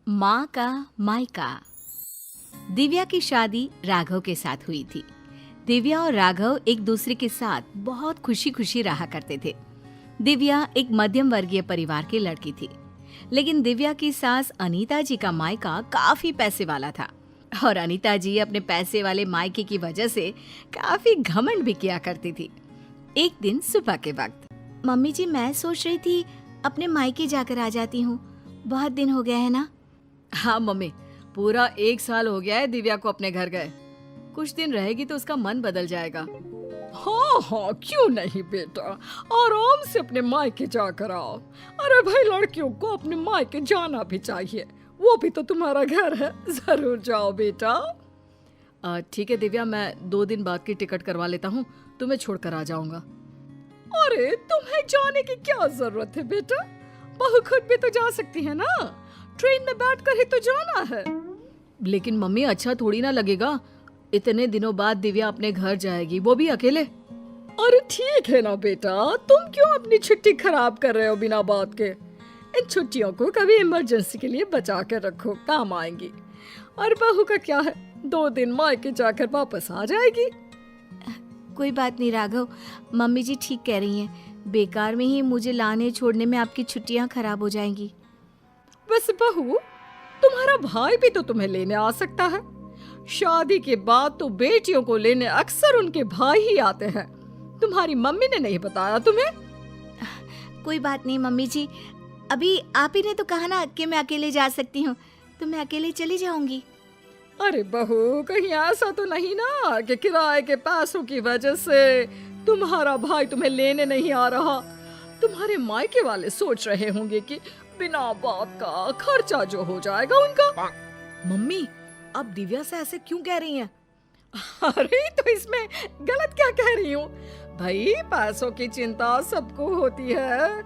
माँ का मायका। दिव्या की शादी राघव के साथ हुई थी। दिव्या और राघव एक दूसरे के साथ बहुत खुशी खुशी रहा करते थे। दिव्या एक मध्यम वर्गीय परिवार की लड़की थी, लेकिन दिव्या की सास अनीता जी का मायका काफी पैसे वाला था और अनीता जी अपने पैसे वाले मायके की वजह से काफी घमंड भी किया करती थी। एक दिन सुबह के वक्त, मम्मी जी मैं सोच रही थी अपने मायके जाकर आ जाती हूँ, बहुत दिन हो गया है ना। हाँ मम्मी, पूरा 1 साल हो गया है दिव्या को अपने घर गए। कुछ दिन रहेगी तो उसका मन बदल जाएगा। हाँ हाँ, क्यों नहीं बेटा, आराम से अपने मायके जाकर आओ। अरे भाई, लड़कियों को अपने मायके जाना भी चाहिए, वो भी तो तुम्हारा घर है, जरूर जाओ बेटा। ठीक है दिव्या, मैं 2 दिन बाद की टिकट करवा लेता हूँ, तुम्हें छोड़कर आ जाऊंगा। अरे तुम्हें जाने की क्या जरूरत है बेटा, बहू खुद भी तो जा सकती है ना, ट्रेन में बैठकर ही तो जाना है। लेकिन मम्मी अच्छा थोड़ी ना लगेगा, इतने दिनों बाद दिव्या अपने घर जाएगी, वो भी अकेले। अरे ठीक है ना बेटा, तुम क्यों अपनी छुट्टी खराब कर रहे हो बिना बात के। इन छुट्टियों को कभी इमरजेंसी के लिए बचा कर रखो, काम आएंगी। और बहू का क्या है, 2 दिन मायके जाकर वापस आ जाएगी। कोई बात नहीं राघव, मम्मी जी ठीक कह रही हैं, बेकार में ही मुझे लाने छोड़ने में आपकी छुट्टियां खराब हो जाएंगी। वैसे बहू, तुम्हारा भाई भी तो तुम्हें लेने आ सकता है। शादी के बाद तो बेटियों को लेने अक्सर उनके भाई ही आते हैं। तुम्हारी मम्मी ने नहीं बताया तुम्हें? कोई बात नहीं मम्मी जी, अभी आप ही ने तो कहा ना कि मैं अकेले जा सकती हूँ, तो मैं अकेले चली जाऊंगी। अरे बहू, कहीं ऐसा तो नहीं ना कि किराए के पैसों की वजह से तुम्हारा भाई तुम्हें लेने नहीं आ रहा। तुम्हारे मायके वाले सोच रहे होंगे कि बिना बात का खर्चा जो हो जाएगा उनका। मम्मी, आप दिव्या से ऐसे क्यों कह रही हैं? अरे तो इसमें गलत क्या कह रही हूँ भाई, पैसों की चिंता सबको होती है।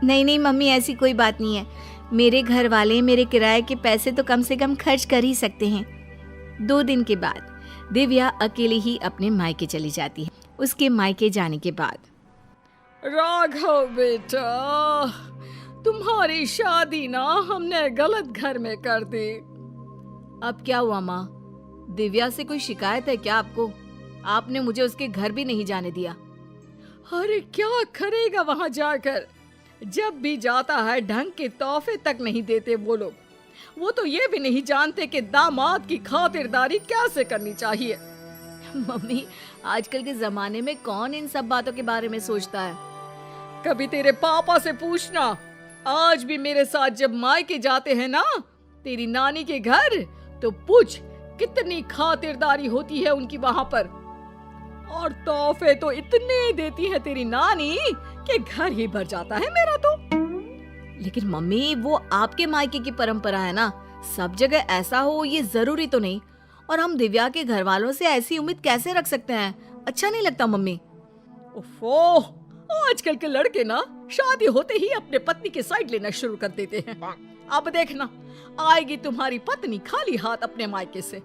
नहीं नहीं मम्मी, ऐसी कोई बात नहीं है। मेरे घर वाले मेरे किराए के पैसे तो कम से कम खर्च कर ही सकते हैं। 2 दिन के बाद दिव्या अकेले ही अपने मायके चली जाती है। उसके मायके जाने के बाद, राघव बेटा, तुम्हारी शादी ना हमने गलत घर में कर दी। अब क्या हुआ माँ? दिव्या से कोई शिकायत है क्या आपको? आपने मुझे उसके घर भी नहीं जाने दिया। अरे क्या करेगा वहां जाकर, जब भी जाता है ढंग के तोहफे तक नहीं देते वो लोग। वो तो ये भी नहीं जानते कि दामाद की खातिरदारी कैसे करनी चाहिए। मम्मी, आजकल के जमाने में कौन इन सब बातों के बारे में सोचता है? कभी तेरे पापा से पूछना, आज भी मेरे साथ जब मायके जाते हैं ना तेरी नानी के घर, तो पूछ कितनी खातिरदारी होती है उनकी वहां पर। और तोहफे तो इतने देती है तेरी नानी कि घर ही भर जाता है मेरा तो। लेकिन मम्मी, वो आपके मायके की परंपरा है ना, सब जगह ऐसा हो ये जरूरी तो नहीं। और हम दिव्या के घर वालों से ऐसी उम्मीद कैसे रख सकते हैं? अच्छा नहीं लगता मम्मी। ओफो, आजकल के लड़के ना शादी होते ही अपने पत्नी की साइड लेना शुरू कर देते हैं। अब देखना, आएगी तुम्हारी पत्नी खाली हाथ अपने मायके से।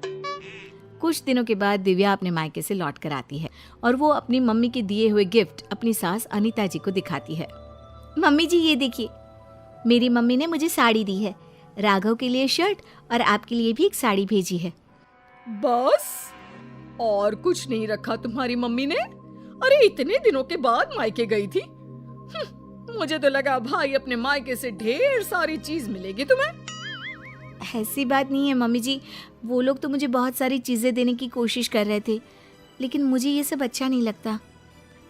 कुछ दिनों के बाद दिव्या अपने मायके से लौट कर आती है और वो अपनी मम्मी के दिए हुए गिफ्ट अपनी सास अनीता जी को दिखाती है। मम्मी जी ये देखिए, मेरी मम्मी ने मुझे साड़ी दी है, राघव के लिए शर्ट और आपके लिए भी एक साड़ी भेजी है। बस और कुछ नहीं रखा तुम्हारी मम्मी ने? अरे इतने दिनों के बाद मायके गई थी। मुझे तो लगा भाई अपने मायके से ढेर सारी चीज मिलेगी तुम्हें। ऐसी बात नहीं है मम्मी जी, वो लोग तो मुझे बहुत सारी चीजें देने की कोशिश कर रहे थे, लेकिन मुझे ये सब अच्छा नहीं लगता।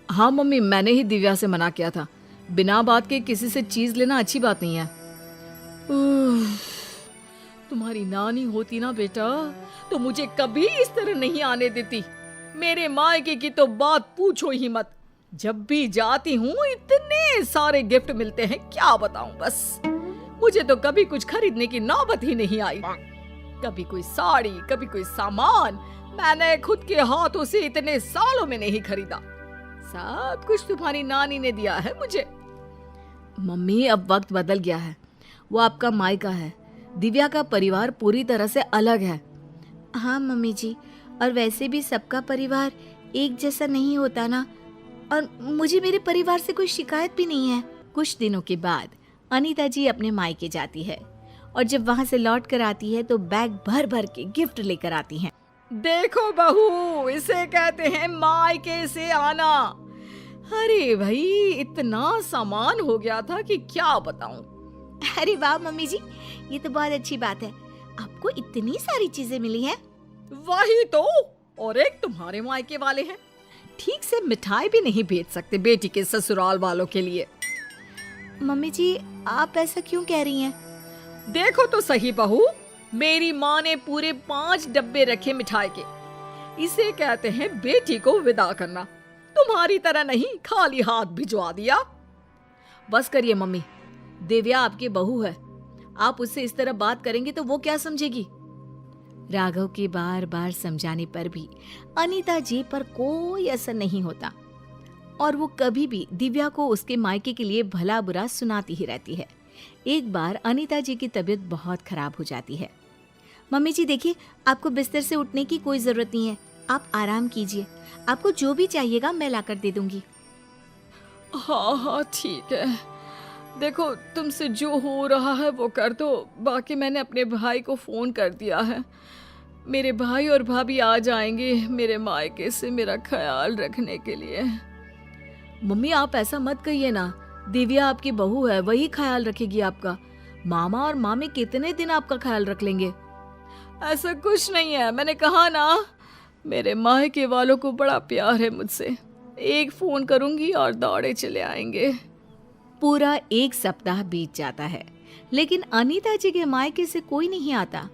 हाँ मम्मी, मैंने ही दिव्या से मना किया था, बिना बात के किसी से चीज लेना अच्छी बात नहीं है। तुम्हारी नानी होती ना बेटा तो मुझे कभी इस तरह नहीं आने देती। मेरे मायके की तो बात पूछो ही मत, जब भी जाती हूँ इतने सारे गिफ्ट मिलते हैं, क्या बताऊं। बस मुझे तो कभी कुछ खरीदने की नौबत ही नहीं आई। कभी कोई साड़ी, कभी कोई सामान मैंने खुद के हाथों से इतने सालों में नहीं खरीदा। सब कुछ तुम्हारी नानी ने दिया है मुझे। मम्मी, अब वक्त बदल गया है, वो आपका मायका है, दिव्या का परिवार पूरी तरह से अलग है। हाँ मम्मी जी, और वैसे भी सबका परिवार एक जैसा नहीं होता ना, और मुझे मेरे परिवार से कोई शिकायत भी नहीं है। कुछ दिनों के बाद अनीता जी अपने मायके जाती है और जब वहाँ से लौट कर आती है तो बैग भर भर के गिफ्ट लेकर आती हैं। देखो बहू, इसे कहते हैं मायके से आना। अरे भाई, इतना सामान हो गया था कि क्या बताऊं। अरे वाह मम्मी जी, ये तो बहुत अच्छी बात है, आपको इतनी सारी चीजें मिली हैं। वही तो, और एक तुम्हारे मायके वाले हैं, ठीक से मिठाई भी नहीं भेज सकते बेटी के ससुराल वालों के लिए। मम्मी जी, आप ऐसा क्यों कह रही हैं? देखो तो सही बहू, मेरी माँ ने पूरे 5 डब्बे रखे मिठाई के। इसे कहते हैं बेटी को विदा करना। तुम्हारी तरह नहीं खाली हाथ भिजवा दिया। बस करिए मम्मी, दिव्या आपकी बहू है, आप उससे इस तरह बात करेंगे तो वो क्या समझेगी। राघव के बार बार समझाने पर भी अनीता जी पर कोई असर नहीं होता और वो कभी भी दिव्या को उसके मायके के लिए भला बुरा सुनाती ही रहती है। एक बार अनीता जी की तबीयत बहुत खराब हो जाती है। मम्मी जी देखिए, आपको बिस्तर से उठने की कोई जरूरत नहीं है, आप आराम कीजिए, आपको जो भी चाहिएगा मैं लाकर दे दूंगी। हाँ हाँ ठीक है, देखो तुमसे जो हो रहा है वो कर दो। बाकी मैंने अपने भाई को फोन कर दिया है, मेरे भाई और भाभी आ जाएंगे मेरे मायके से मेरा ख्याल रखने के लिए। मम्मी आप ऐसा मत कहिए ना, दिव्या आपकी बहू है, वही ख्याल रखेगी आपका। मामा और मामी कितने दिन आपका ख्याल रख लेंगे। ऐसा कुछ नहीं है, मैंने कहा ना, मेरे मायके वालों को बड़ा प्यार है मुझसे। एक फोन करूंगी और दौड़े चले आएंगे। पूरा 1 सप्ताह बीत जाता है, लेकिन अनीता जी के मायके से कोई नहीं आता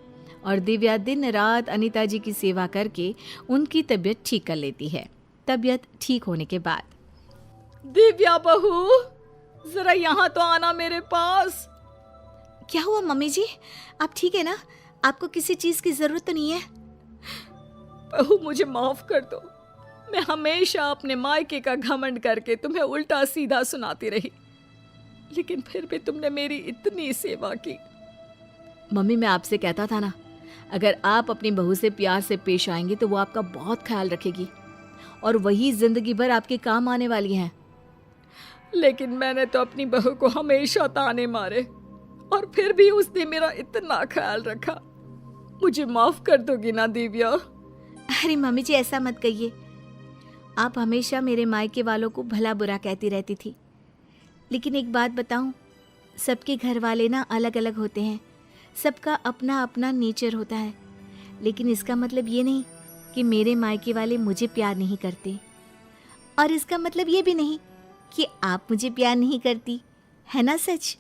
और दिव्या दिन रात अनीता जी की सेवा करके उनकी तबीयत ठीक कर लेती है। तबीयत ठीक होने के बाद, दिव्या बहू, जरा यहाँ तो आना मेरे पास। क्या हुआ मम्मी जी, आप ठीक है ना? आपको किसी चीज की जरूरत तो नहीं है? बहू मुझे माफ कर दो, मैं हमेशा अपने मायके का घमंड करके तुम्हें उल्टा सीधा सुनाती रही, लेकिन फिर भी तुमने मेरी इतनी सेवा की। मम्मी मैं आपसे कहता था ना, अगर आप अपनी बहू से प्यार से पेश आएंगे तो वो आपका बहुत ख्याल रखेगी और वही जिंदगी भर आपके काम आने वाली हैं। लेकिन मैंने तो अपनी बहू को हमेशा ताने मारे और फिर भी उसने मेरा इतना ख्याल रखा। मुझे माफ कर दोगी ना दिव्या? अरे मम्मी जी ऐसा मत कहिए, आप हमेशा मेरे मायके वालों को भला बुरा कहती रहती थी, लेकिन एक बात बताऊं, सबके घर वाले ना अलग अलग होते हैं, सबका अपना अपना नेचर होता है, लेकिन इसका मतलब ये नहीं कि मेरे मायके वाले मुझे प्यार नहीं करते, और इसका मतलब ये भी नहीं कि आप मुझे प्यार नहीं करती, है ना सच?